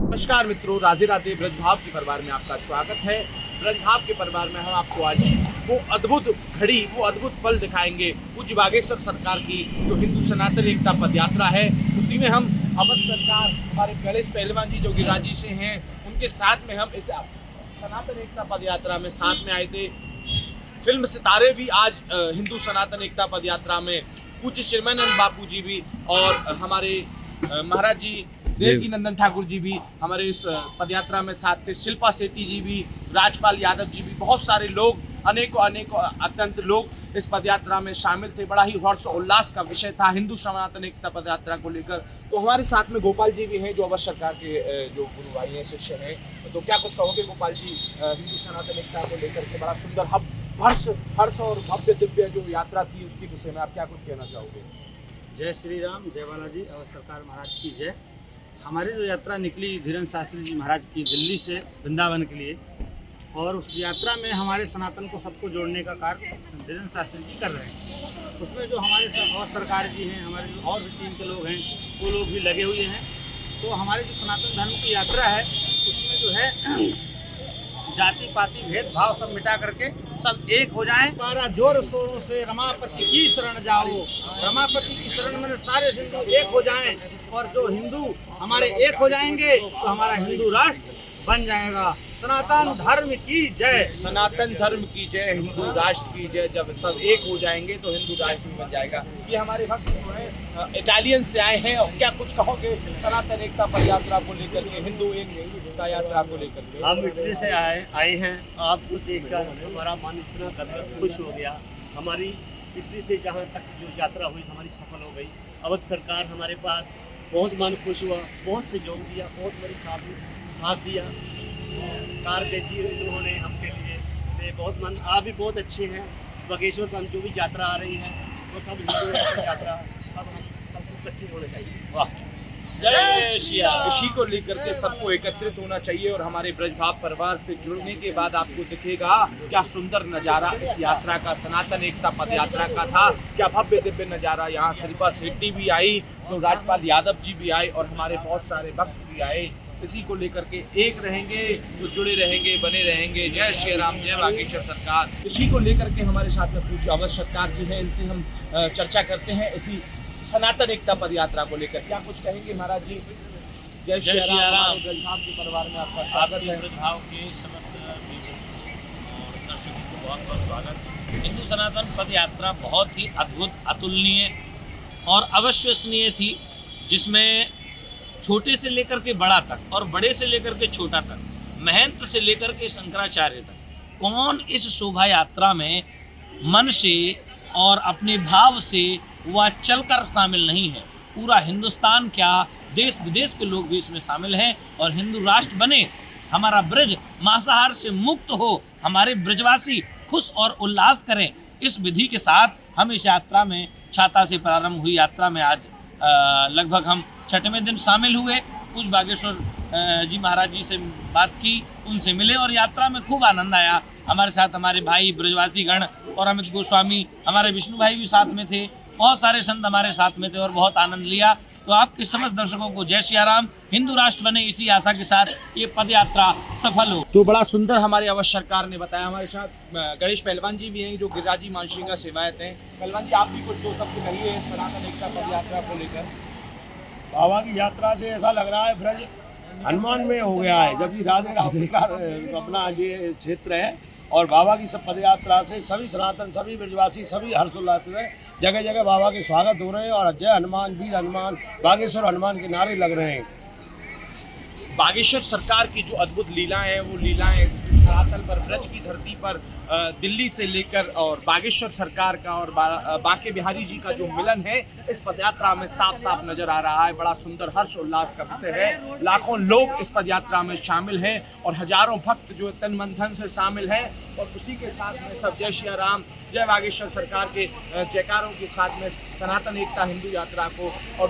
नमस्कार मित्रों, राधे राधे। ब्रजभाव के परिवार में आपका स्वागत है। ब्रजभाव के परिवार में हम आपको आज वो अद्भुत घड़ी, वो अद्भुत पल दिखाएंगे पूज्य बागेश्वर सरकार की जो हिंदू सनातन एकता पदयात्रा है। उसी में हम अवध सरकार, हमारे गणेश पहलवान जी जो गिरिराज से हैं, उनके साथ में हम इस सनातन एकता पदयात्रा में साथ में आए थे। फिल्म सितारे भी आज हिंदू सनातन एकता पदयात्रा में, पूज्य चिन्मयानंद बापू जी भी और हमारे महाराज जी देवकी नंदन ठाकुर जी भी हमारे इस पदयात्रा में साथ थे। शिल्पा शेट्टी जी भी, राजपाल यादव जी भी, बहुत सारे लोग, अनेकों अत्यंत लोग इस पदयात्रा में शामिल थे। बड़ा ही हर्ष और उल्लास का विषय था हिंदू सनातन एकता पदयात्रा को लेकर। तो हमारे साथ में गोपाल जी भी हैं जो अवध सरकार के जो गुरु भाई हैं, शिष्य हैं। तो क्या कुछ कहोगे गोपाल जी हिंदू सनातन एकता को लेकर के? बड़ा सुंदर हर्ष और भव्य दिव्य जो यात्रा थी उसके विषय में आप क्या कुछ कहना चाहोगे? जय श्री राम, जय बालाजी, अवध सरकार महाराज की जय। हमारी जो यात्रा निकली धीरेन्द्र शास्त्री जी महाराज की दिल्ली से वृंदावन के लिए, और उस यात्रा में हमारे सनातन को सबको जोड़ने का कार्य धीरेन्द्र शास्त्री जी कर रहे हैं। उसमें जो हमारे अवध सरकार जी हैं, हमारे जो और भी टीम के लोग हैं, वो लोग भी लगे हुए हैं। तो हमारे जो सनातन धर्म की यात्रा है उसमें जो है जाति पाति भेदभाव सब मिटा करके सब एक हो जाएं। सारा जोर शोरों से रमापति की शरण जाओ। रमापति की शरण में सारे हिंदू एक हो जाएं, और जो हिंदू हमारे एक हो जाएंगे तो हमारा हिंदू राष्ट्र बन जाएगा। सनातन धर्म की जय। सनातन धर्म की जय, हिंदू राष्ट्र की जय। जब सब एक हो जाएंगे तो हिंदू राष्ट्र भी बन जाएगा। ये हमारे भक्त जो है इटालियन से आए हैं, और क्या कुछ कहोगे सनातन एकता पदयात्रा को लेकर के, हिंदू एकता यात्रा को लेकर के? हम इटली से आए हैं। आपको देखकर हमारा मन इतना गदगद खुश हो गया। हमारी इटली से जहाँ तक जो यात्रा हुई हमारी सफल हो गई। अवध सरकार हमारे पास बहुत मन खुश हुआ, बहुत सहयोग दिया, बहुत मेरे साथ दिया। कार भेजी उन्होंने हमके लिए, बहुत मन आप भी बहुत अच्छे हैं। बागेश्वर पर जो भी यात्रा आ रही है वो सब हिंदू यात्रा, सब हम सबको इकट्ठे होना चाहिए। वाह, जय श्री राम। इसी को लेकर के सबको एकत्रित होना चाहिए। और हमारे ब्रजभाव परिवार से जुड़ने के बाद आपको दिखेगा क्या सुंदर नज़ारा इस यात्रा का, सनातन एकता पद यात्रा का था। क्या भव्य दिव्य नज़ारा। यहाँ शिल्पा शेट्टी भी आई, तो राजपाल यादव जी भी आए, और हमारे बहुत सारे भक्त भी आए। इसी को लेकर के एक रहेंगे तो जुड़े रहेंगे, बने रहेंगे। जय श्री राम, जय बागेश्वर सरकार। इसी को लेकर के हमारे साथ में पूज्य अवध सरकार जी हैं, इनसे हम चर्चा करते हैं इसी सनातन एकता पद यात्रा को लेकर। क्या कुछ कहेंगे महाराज जी? जय श्री राम। ब्रजभाव के परिवार में आपका स्वागत है। ब्रजभाव के समस्त और दर्शकों को बहुत बहुत स्वागत। हिंदू सनातन पद यात्रा बहुत ही अद्भुत, अतुलनीय और अविश्वसनीय थी, जिसमें छोटे से लेकर के बड़ा तक और बड़े से लेकर के छोटा तक, महंत से लेकर के शंकराचार्य तक, कौन इस शोभा यात्रा में मन से और अपने भाव से वह चलकर शामिल नहीं है। पूरा हिंदुस्तान क्या, देश विदेश के लोग भी इसमें शामिल हैं, और हिंदू राष्ट्र बने, हमारा ब्रज मांसाहार से मुक्त हो, हमारे ब्रजवासी खुश और उल्लास करें। इस विधि के साथ हम इस यात्रा में, छाता से प्रारंभ हुई यात्रा में आज लगभग हम 6वें दिन शामिल हुए। पूज्य बागेश्वर जी महाराज जी से बात की, उनसे मिले, और यात्रा में खूब आनंद आया। हमारे साथ हमारे भाई ब्रजवासी गण और अमित गोस्वामी, हमारे विष्णु भाई भी साथ में थे, बहुत सारे संत हमारे साथ में थे, और बहुत आनंद लिया। तो आपके समस्त दर्शकों को जय श्री राम। हिंदू राष्ट्र बने, इसी आशा के साथ ये पद यात्रा सफल हो। तो बड़ा सुंदर हमारे अवध सरकार ने बताया। हमारे साथ गणेश पहलवान जी भी हैं जो गिरिराजी मानसिंह सेवायत हैं। पहलवान जी, आप भी कुछ दो शब्द कहिए सनातन एकता पद यात्रा को लेकर। बाबा की यात्रा से ऐसा लग रहा है ब्रज हनुमान में हो गया है, जबकि राधे राधे का अपना ये क्षेत्र है। और बाबा की सब पद यात्रा से सभी सनातन, सभी ब्रजवासी, सभी हर्षोल्लास में जगह जगह बाबा के स्वागत हो रहे हैं, और जय हनुमान, वीर हनुमान, बागेश्वर हनुमान के नारे लग रहे हैं। बागेश्वर सरकार की जो अद्भुत लीलाएं हैं, वो लीलाएं धरातल पर, ब्रज की धरती पर दिल्ली से लेकर, और बागेश्वर सरकार का और बांके बिहारी जी का जो मिलन है इस पदयात्रा में साफ साफ नजर आ रहा है। बड़ा सुंदर हर्ष उल्लास का विषय है। लाखों लोग इस पदयात्रा में शामिल हैं, और हजारों भक्त जो तन मन धन से शामिल हैं, और उसी के साथ में सब जय श्री राम, जय बागेश्वर सरकार के जयकारों के साथ में सनातन एकता हिंदू यात्रा को और